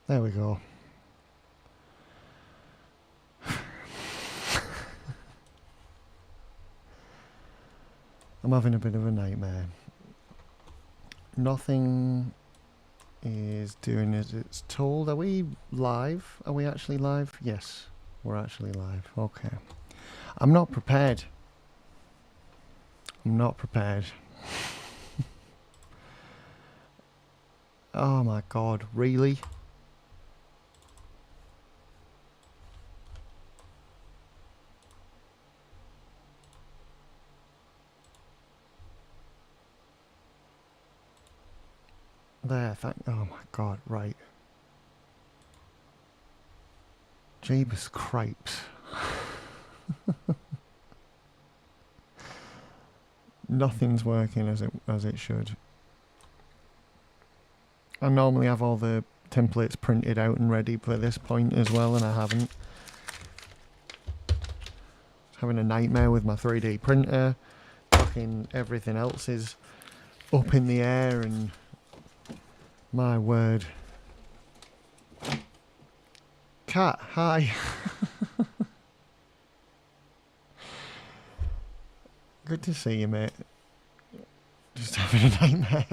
There we go. I'm having a bit of a nightmare. Nothing is doing as it's told. Are we live? Are we actually live? Yes, we're actually live. Okay. I'm not prepared. I'm not prepared. Oh my god, really? There, oh my god, right. Jeebus cripes. Nothing's working as it should. I normally have all the templates printed out and ready for this point as well, and I haven't. Having a nightmare with my 3D printer. Fucking everything else is up in the air, and my word. Cat, hi. Good to see you, mate. Just having a nightmare.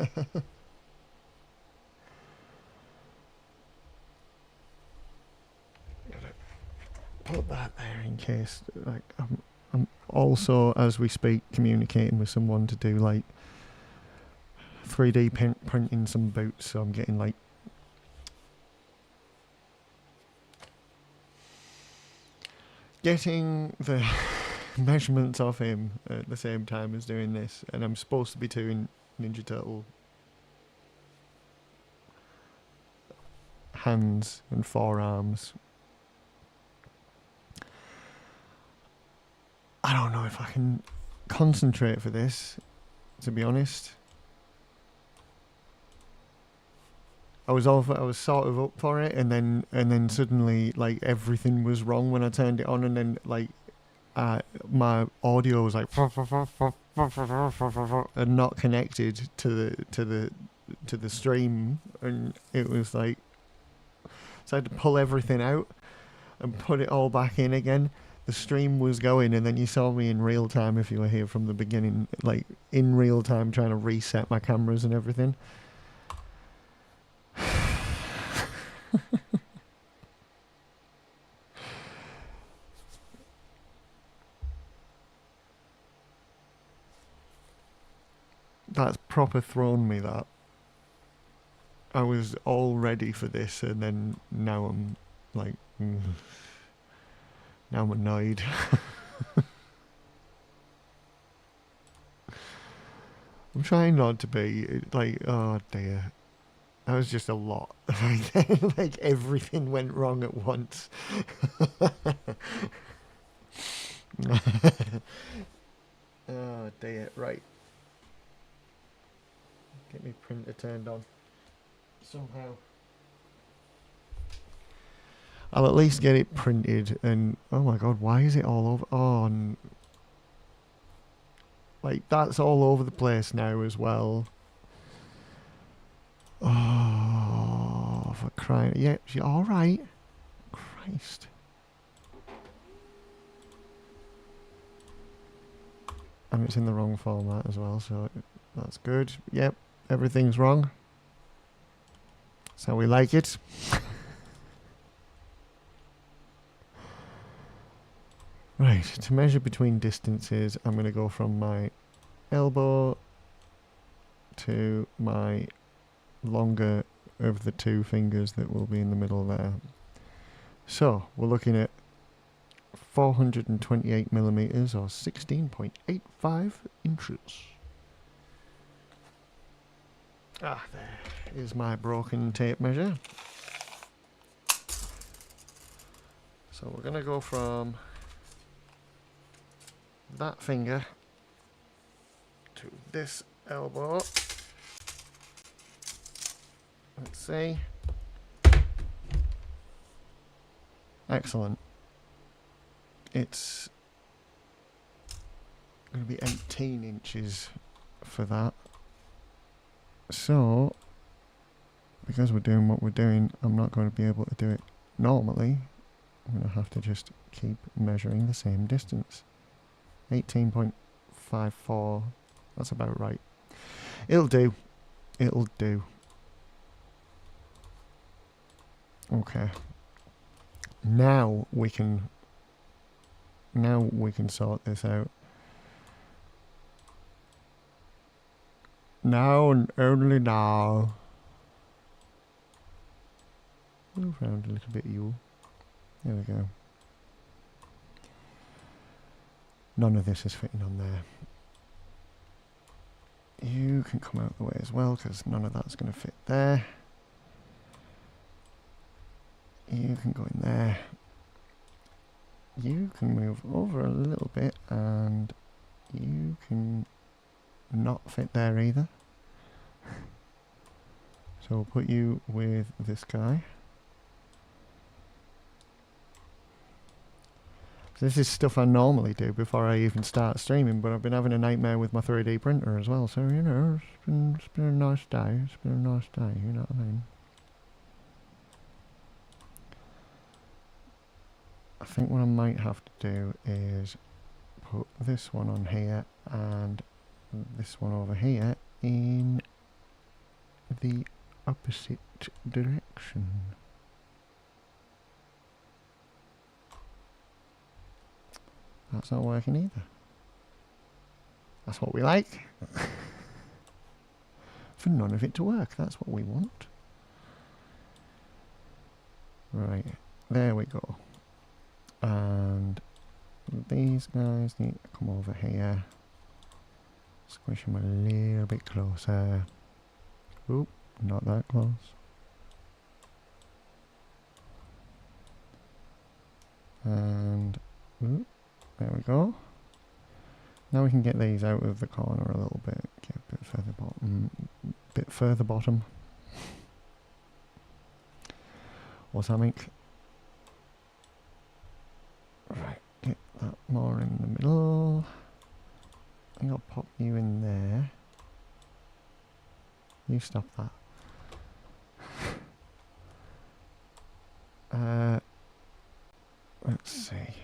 Put that there in case. Like, I'm also, as we speak, communicating with someone to do like 3D printing some boots. So I'm getting like the measurements of him at the same time as doing this, and I'm supposed to be doing Ninja Turtle hands and forearms. I don't know if I can concentrate for this, to be honest. I was sort of up for it, and then suddenly like everything was wrong when I turned it on, and then like my audio was like and not connected to the stream, and it was like, so I had to pull everything out and put it all back in again. The stream was going, and then you saw me in real time if you were here from the beginning, like in real time trying to reset my cameras and everything. That's proper thrown me, that. I was all ready for this, and then now I'm like, now I'm annoyed. I'm trying not to be, like, oh dear. That was just a lot. Like everything went wrong at once. Oh dear, right. Get my printer turned on. Somehow. I'll at least get it printed, and oh my god, why is it all over? Oh, and like that's all over the place now as well. Oh, for crying! Yeah, she all right. Christ. And it's in the wrong format as well, so that's good. Yep, everything's wrong. That's how we like it. Right, to measure between distances, I'm going to go from my elbow to my longer of the two fingers that will be in the middle there. So, we're looking at 428 millimeters or 16.85 inches. Ah, there is my broken tape measure. So we're going to go from that finger to this elbow. Let's see. Excellent. It's going to be 18 inches for that. So because we're doing what we're doing, I'm not going to be able to do it normally. I'm going to have to just keep measuring the same distance. 18.54, that's about right. It'll do. It'll do. Okay. Now we can sort this out. Now and only now. Move around a little bit, you. There we go. None of this is fitting on there. You can come out the way as well, because none of that's going to fit there. You can go in there. You can move over a little bit, and you can not fit there either. So we'll put you with this guy. This is stuff I normally do before I even start streaming, but I've been having a nightmare with my 3D printer as well, so you know, it's been a nice day, you know what I mean? I think what I might have to do is put this one on here and this one over here in the opposite direction. That's not working either. That's what we like. For none of it to work, that's what we want. Right, there we go. And these guys need to come over here. Squish them a little bit closer. Oop, not that close. And oop, there we go. Now we can get these out of the corner a little bit. Get a bit further bottom. Or something. Right, get that more in the middle. I think I'll pop you in there. You stop that. Let's see.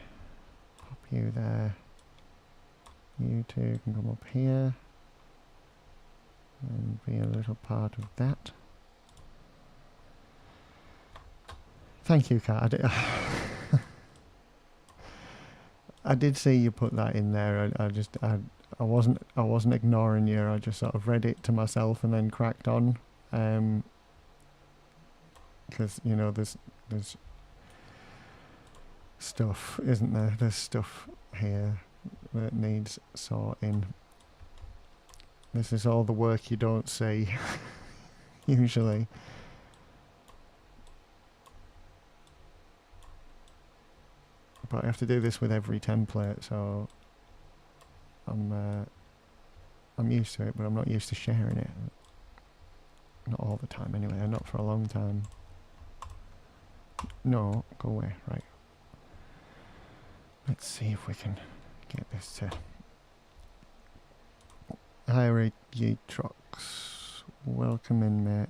Pop you there. You two can come up here and be a little part of that. Thank you, Kat. I did see you put that in there. I wasn't ignoring you. I just sort of read it to myself and then cracked on. Because you know there's stuff, isn't there? There's stuff here that needs sorting. This is all the work you don't see usually. But I have to do this with every template, so I'm used to it, but I'm not used to sharing it. Not all the time anyway, not for a long time. No, go away, right. Let's see if we can get this to... Hi, ye trucks. Welcome in, mate.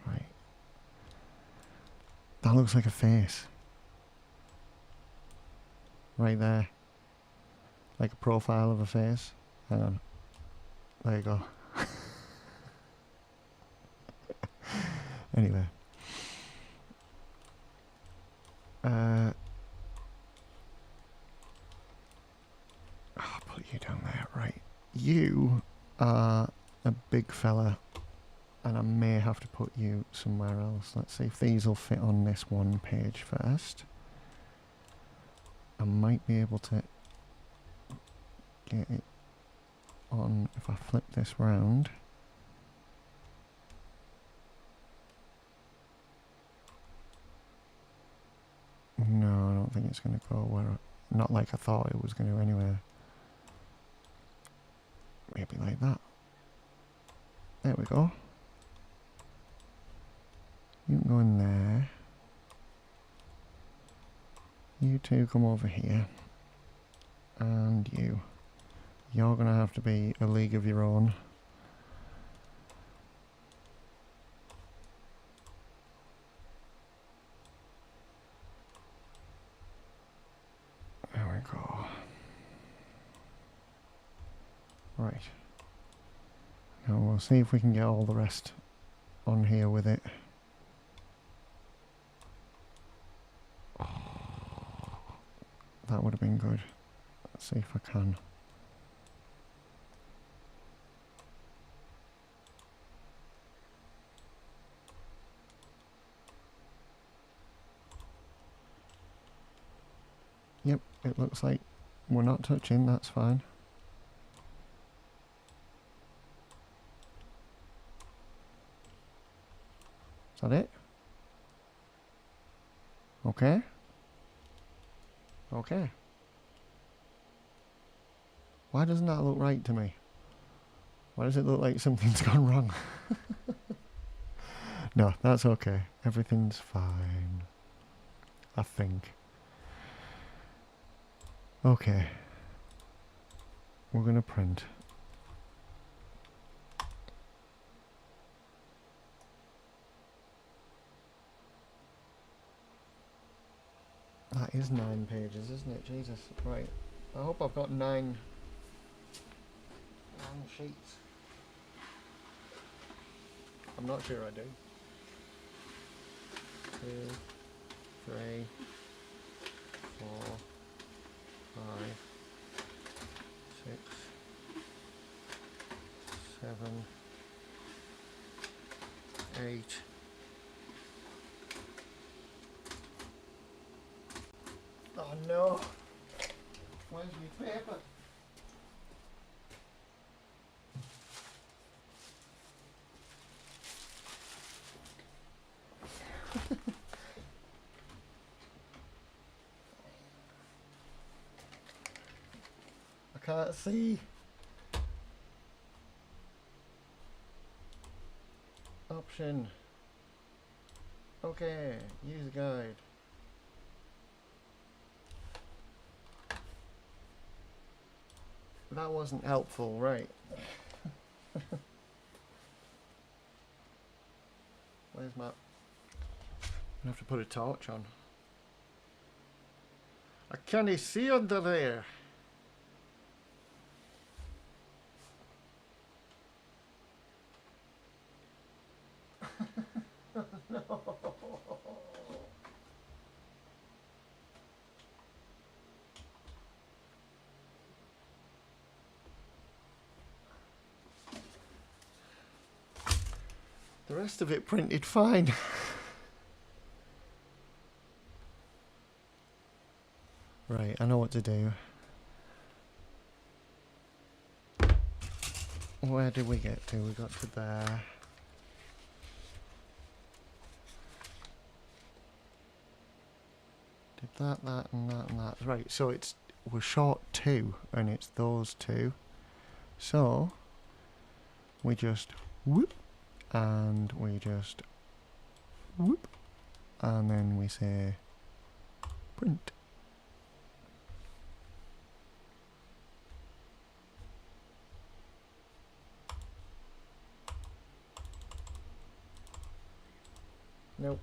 Right. That looks like a face. Right there. Like a profile of a face. Hang on. There you go. Anyway. I'll put you down there. Right. You are a big fella. And I may have to put you somewhere else. Let's see if these will fit on this one page first. I might be able to get it on if I flip this round. No, I don't think it's going to go where... Not like I thought it was going to anyway. Maybe like that. There we go. You can go in there. You two come over here. and you. You're going to have to be a league of your own. There we go. Right. Now we'll see if we can get all the rest on here with it. That would have been good. Let's see if I can. Yep, it looks like we're not touching, that's fine. Is that it? Okay. Okay. Why doesn't that look right to me? Why does it look like something's gone wrong? No, that's okay. Everything's fine. I think. Okay. We're gonna print. That is 9 pages, isn't it? Jesus. Right. I hope I've got 9 sheets. I'm not sure I do. 2, 3, 4, 5, 6, 7, 8. Oh no! Where's my paper? I can't see. Option. Okay, use guide. That wasn't helpful, right? Where's my... I have to put a torch on. I can't see under there. No. The rest of it printed fine. Right, I know what to do. Where did we get to? We got to there. Did that, and that, and that. Right, so we're short 2, and it's those 2. So, we just whoop, and we just whoop, and then we say print. Nope.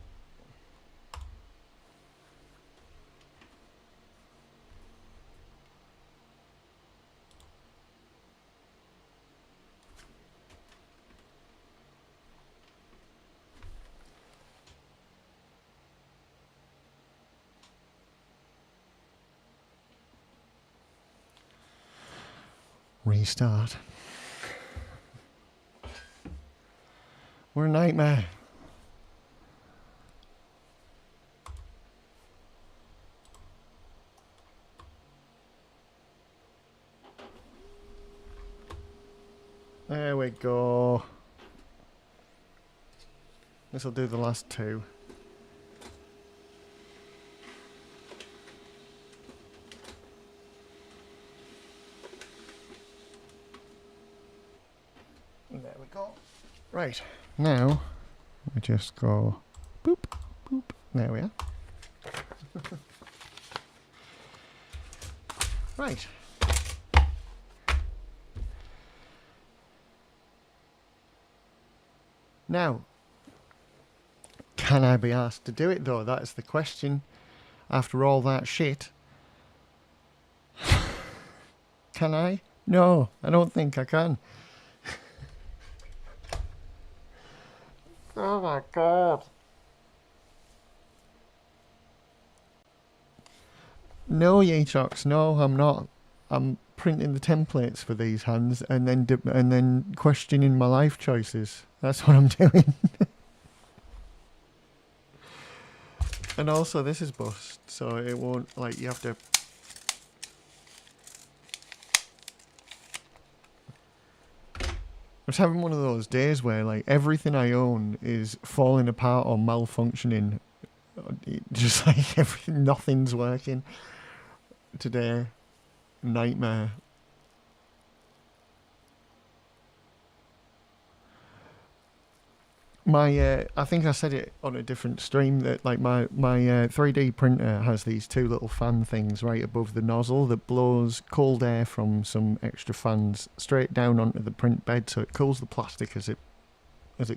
Restart. We're a nightmare. There we go. This will do the last 2. There we go. Right, now we just go boop, boop. There we are. Right, Now, can I be asked to do it though? That's the question. After all that shit, can I? No, I don't think I can. Oh my god. No, Yatrox, no, I'm not. I'm printing the templates for these hands and then questioning my life choices. That's what I'm doing. And also, this is bust, so it won't, like, you have to... I was having one of those days where, like, everything I own is falling apart or malfunctioning. Just like everything, nothing's working. Today, nightmare. My, I think I said it on a different stream that like my 3D printer has these two little fan things right above the nozzle that blows cold air from some extra fans straight down onto the print bed, so it cools the plastic as it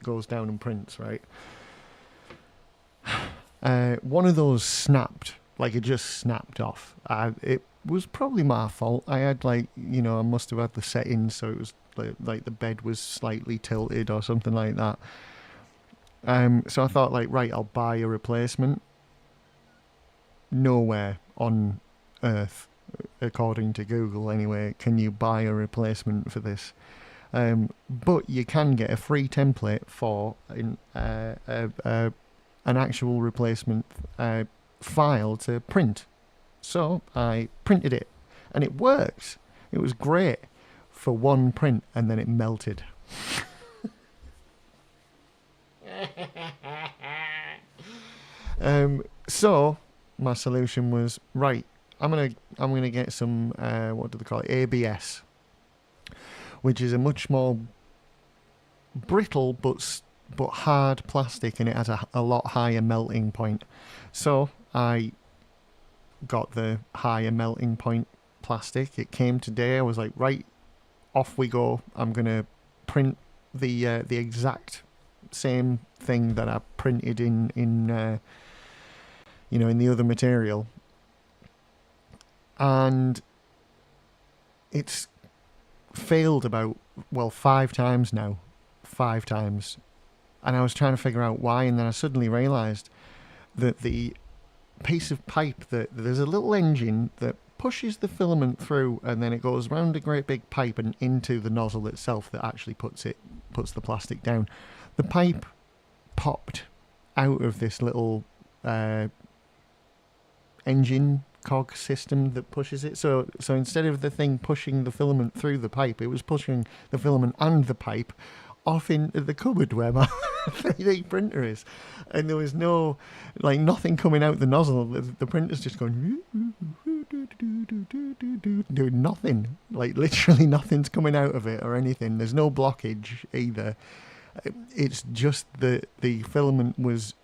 goes down and prints, right? One of those snapped, like it just snapped off. It was probably my fault. I had I must have had the settings so it was like the bed was slightly tilted or something like that. So I thought, like, right, I'll buy a replacement. Nowhere on Earth, according to Google anyway, can you buy a replacement for this. But you can get a free template for an actual replacement file to print. So I printed it, and it works. It was great for one print, and then it melted. So my solution was, right, I'm gonna get some what do they call it, ABS, which is a much more brittle but hard plastic, and it has a lot higher melting point. So I got the higher melting point plastic. It came today. I was like, right, off we go. I'm gonna print the exact same thing that I printed in the other material, and it's failed about 5 times now. 5 times. And I was trying to figure out why, and then I suddenly realised that the piece of pipe, that there's a little engine that pushes the filament through, and then it goes round a great big pipe and into the nozzle itself that actually puts the plastic down. The pipe popped out of this little engine cog system that pushes it. So instead of the thing pushing the filament through the pipe, it was pushing the filament and the pipe off into the cupboard where my 3D printer is. And there was nothing coming out the nozzle. The printer's just going doing nothing. Like, literally nothing's coming out of it or anything. There's no blockage either. It's just the filament was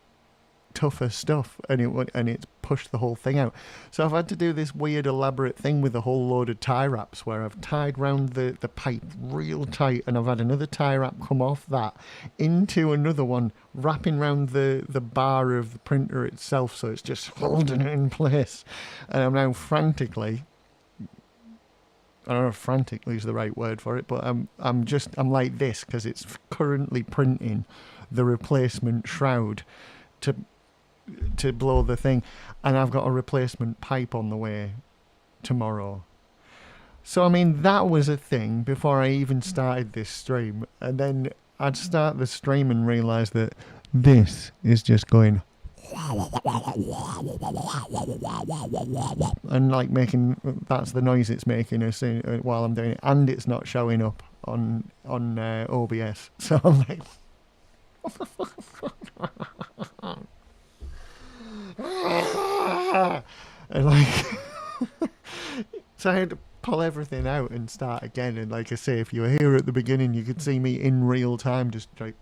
tougher stuff, and it's pushed the whole thing out. So I've had to do this weird elaborate thing with a whole load of tie wraps where I've tied round the pipe real tight, and I've had another tie wrap come off that into another one, wrapping round the bar of the printer itself, so it's just holding it in place. And I'm now frantically, I don't know if frantically is the right word for it, but I'm like this because it's currently printing the replacement shroud to blow the thing, and I've got a replacement pipe on the way tomorrow. So I mean, that was a thing before I even started this stream, and then I'd start the stream and realise that this is just going and like that's the noise it's making as soon while I'm doing it, and it's not showing up on OBS. So I'm like and like so I had to pull everything out and start again. And like I say, if you were here at the beginning, you could see me in real time just like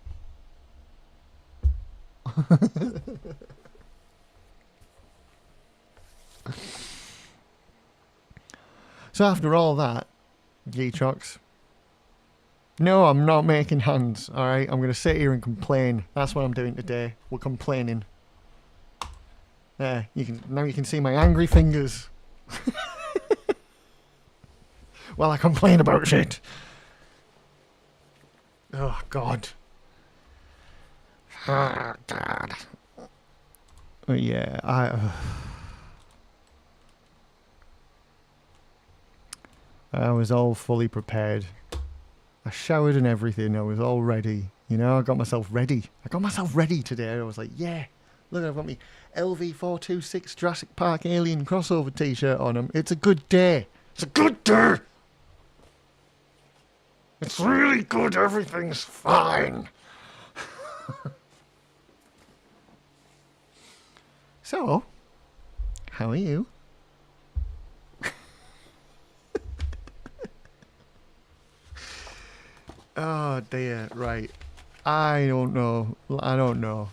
so after all that, G-Trox, No, I'm not making hands, alright? I'm going to sit here and complain. That's what I'm doing today. We're complaining. There, now you can see my angry fingers. While I complain about shit. Oh, God. Oh, God. But yeah, I was all fully prepared. I showered and everything. I was all ready. You know, I got myself ready. I got myself ready today. I was like, yeah. Look, I've got me LV426 Jurassic Park Alien crossover t-shirt on them. It's a good day. It's a good day. It's really good. Everything's fine. So, how are you? Oh dear, right. I don't know.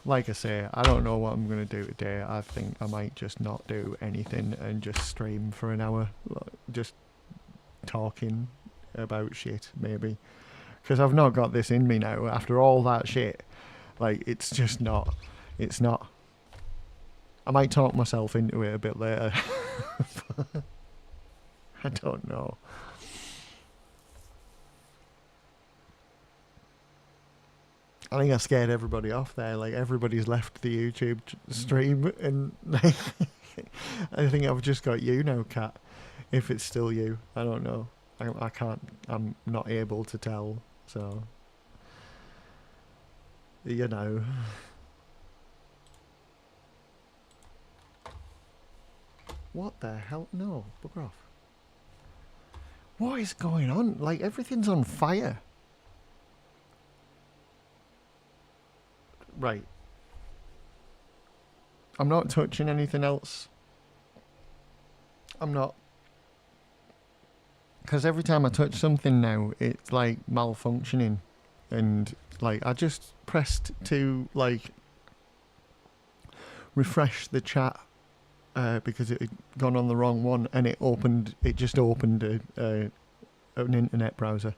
Like I say, I don't know what I'm going to do today. I think I might just not do anything and just stream for an hour. Just talking about shit, maybe. Because I've not got this in me now after all that shit. Like, it's just not. It's not. I might talk myself into it a bit later. I don't know. I think I scared everybody off there. Like, everybody's left the YouTube stream, and like, I think I've just got you now, Kat. If it's still you, I don't know. I can't. I'm not able to tell. So, you know. What the hell? No, bugger off. What is going on? Like, everything's on fire. Right. I'm not touching anything else. I'm not. Because every time I touch something now, it's like malfunctioning. And like, I just pressed to like refresh the chat because it had gone on the wrong one, and it just opened an internet browser.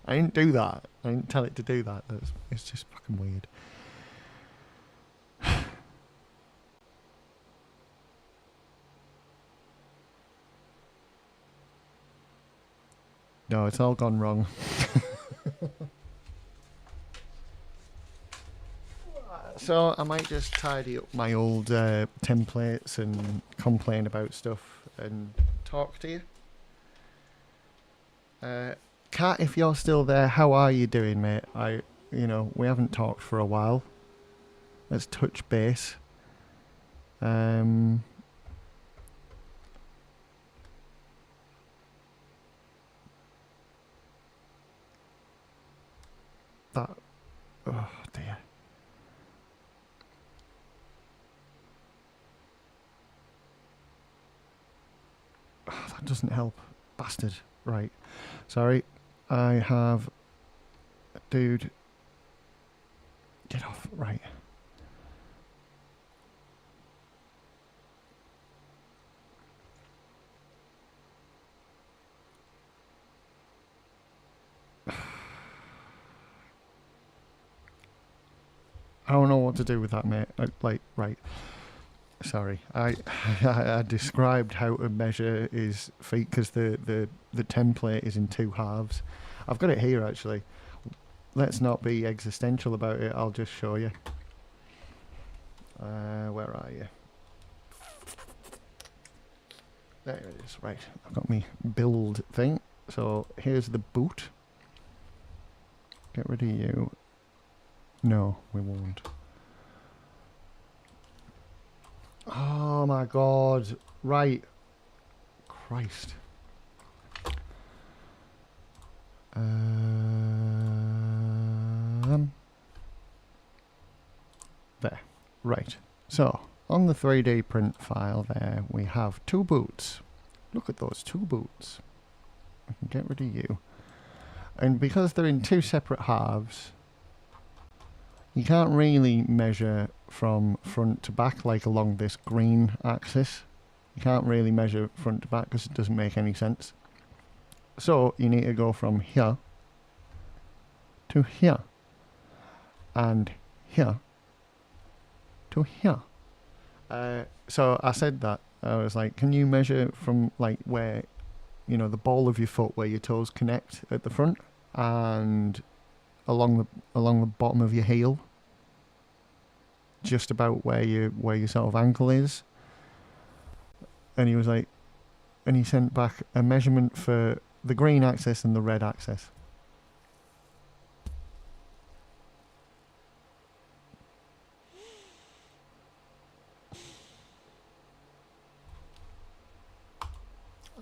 I didn't do that. I didn't tell it to do that. It's just fucking weird. No, it's all gone wrong. So I might just tidy up my old templates and complain about stuff and talk to you. Kat, if you're still there, how are you doing, mate? We haven't talked for a while. Let's touch base. Oh dear. Oh, that doesn't help. Bastard. Right. Sorry. I have... Dude. Get off. Right. I don't know what to do with that, mate. Right. Sorry. I described how to measure his feet because the template is in two halves. I've got it here, actually. Let's not be existential about it. I'll just show you. Where are you? There it is. Right. I've got me build thing. So here's the boot. Get rid of you. No, we won't. Oh my god. Right. Christ. There. Right. So, on the 3D print file there, we have two boots. Look at those two boots. I can get rid of you. And because they're in two separate halves, you can't really measure from front to back, like along this green axis. You can't really measure front to back because it doesn't make any sense. So you need to go from here to here and here to here. So I said that. I was like, can you measure from like where, you know, the ball of your foot where your toes connect at the front and along the bottom of your heel, just about where your sort of ankle is. And he was like, and he sent back a measurement for the green axis and the red axis.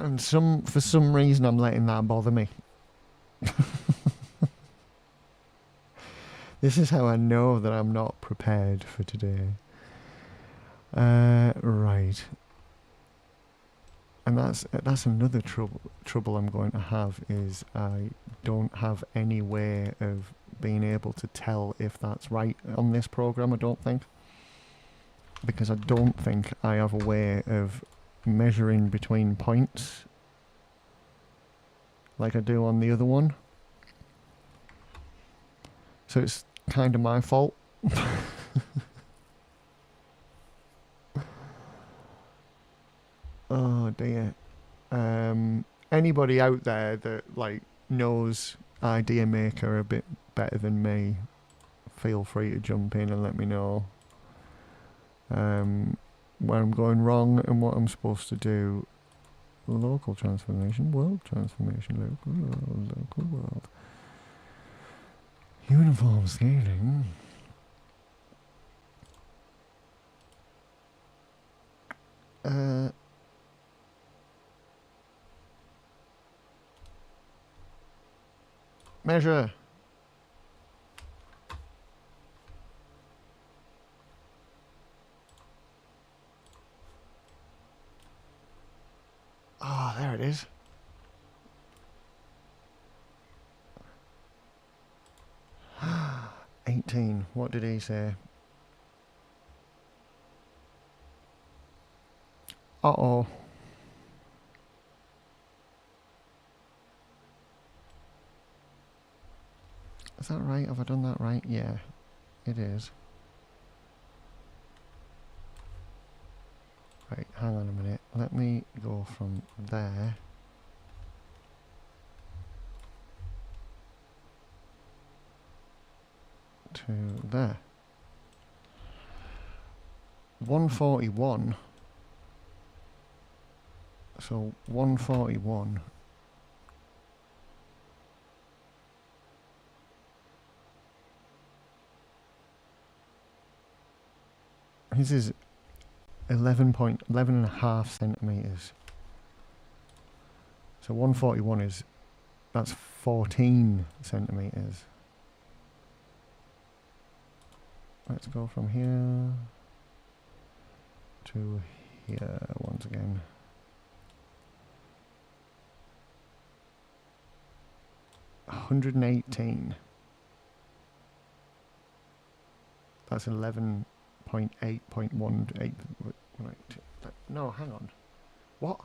And for some reason I'm letting that bother me. This is how I know that I'm not prepared for today. Right. And that's another trouble I'm going to have, is I don't have any way of being able to tell if that's right on this program, I don't think. Because I don't think I have a way of measuring between points like I do on the other one. So it's kind of my fault. Oh dear. Anybody out there that like knows Idea Maker a bit better than me, feel free to jump in and let me know where I'm going wrong and what I'm supposed to do. Local transformation, world transformation, local world. Uniform scaling. Measure. Ah, oh, there it is. $18. What did he say? Uh-oh. Is that right? Have I done that right? Yeah, it is. Right, hang on a minute. Let me go from there to there. 141. So 141. This is 11.5 centimeters. So 141 is, that's 14 centimeters. Let's go from here to here once again. $118. That's 11.8.18. Right. No, hang on. What?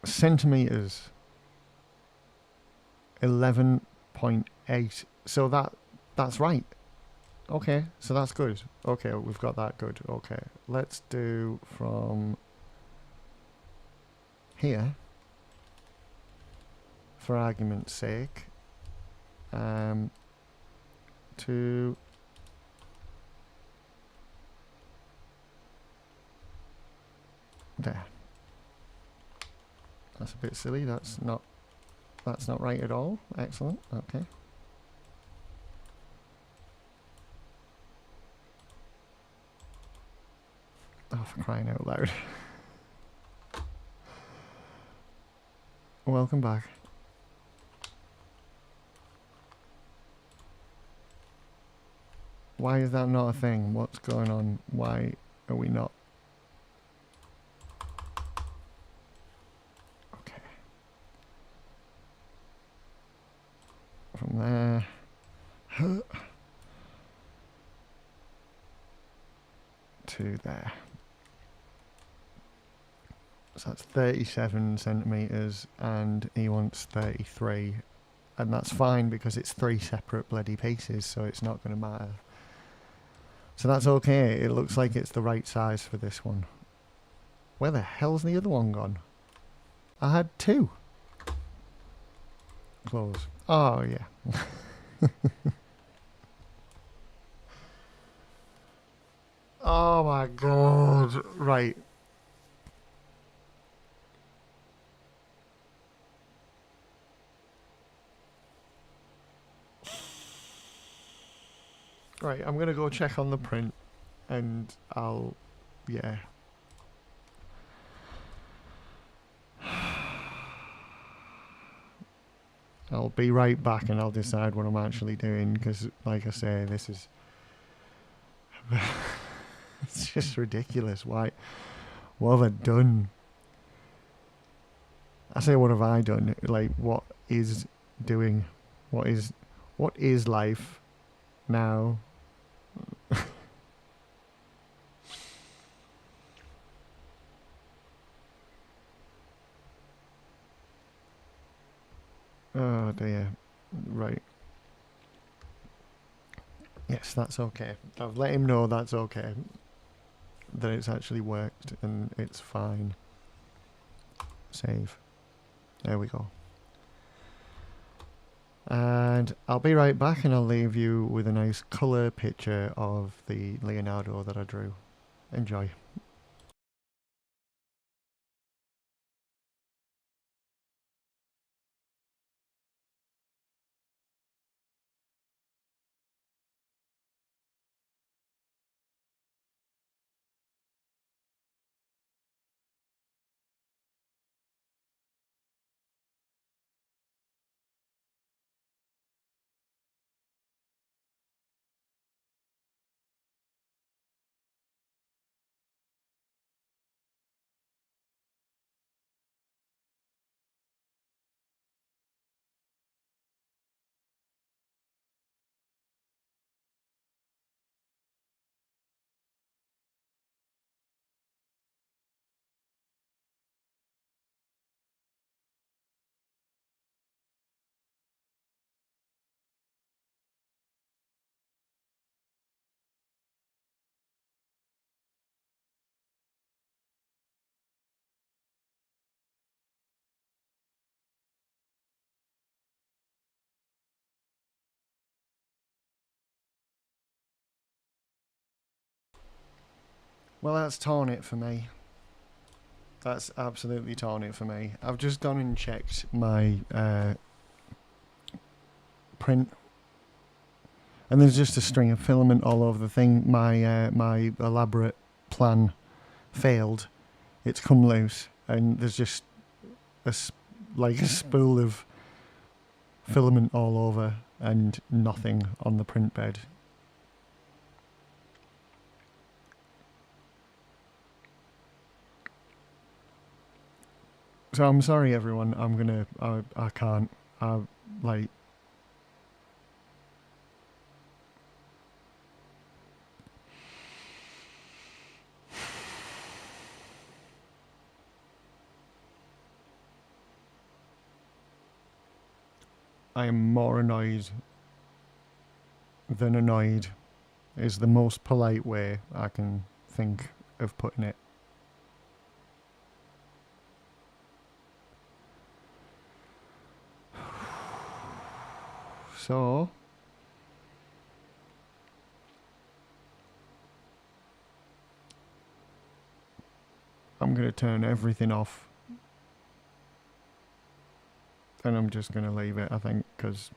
Centimeters. 11.8. So that's right. Okay, so that's good. Okay, we've got that good. Okay, let's do from here, for argument's sake, to there. That's a bit silly. That's not right at all. Excellent. Okay. Oh, for crying out loud. Welcome back. Why is that not a thing? What's going on? Why are we not? Okay. From there. to there. So that's 37 centimetres, and he wants 33. And that's fine because it's 3 separate bloody pieces, so it's not going to matter. So that's okay. It looks like it's the right size for this one. Where the hell's the other one gone? I had 2. Close. Oh, yeah. Oh my god. Right. Right, I'm gonna go check on the print and I'll... yeah. I'll be right back and I'll decide what I'm actually doing because, like I say, this is... it's just ridiculous. Why? What have I done? I say, what have I done? Like, what is doing? What is life now? Oh dear. Right. Yes, that's okay. I've let him know that's okay. That it's actually worked and it's fine. Save. There we go. And I'll be right back and I'll leave you with a nice colour picture of the Leonardo that I drew. Enjoy. Well, that's torn it for me. That's absolutely torn it for me. I've just gone and checked my print, and there's just a string of filament all over the thing. My elaborate plan failed. It's come loose, and there's just like a spool of filament all over, and nothing on the print bed. So I'm sorry, everyone. I can't. Like. I am more annoyed than annoyed is the most polite way I can think of putting it. So, I'm going to turn everything off. And I'm just going to leave it, I think, because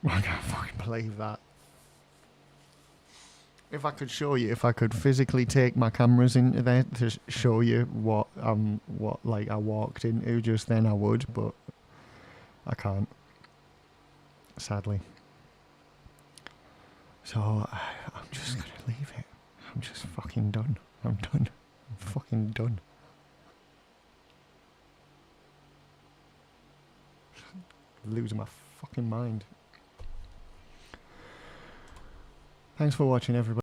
I can't fucking believe that. If I could show you, if I could physically take my cameras into there to show you what like I walked into just then, I would, but I can't, sadly. So I'm just gonna leave it. I'm just fucking done. I'm done. I'm fucking done. Losing my fucking mind. Thanks for watching, everybody.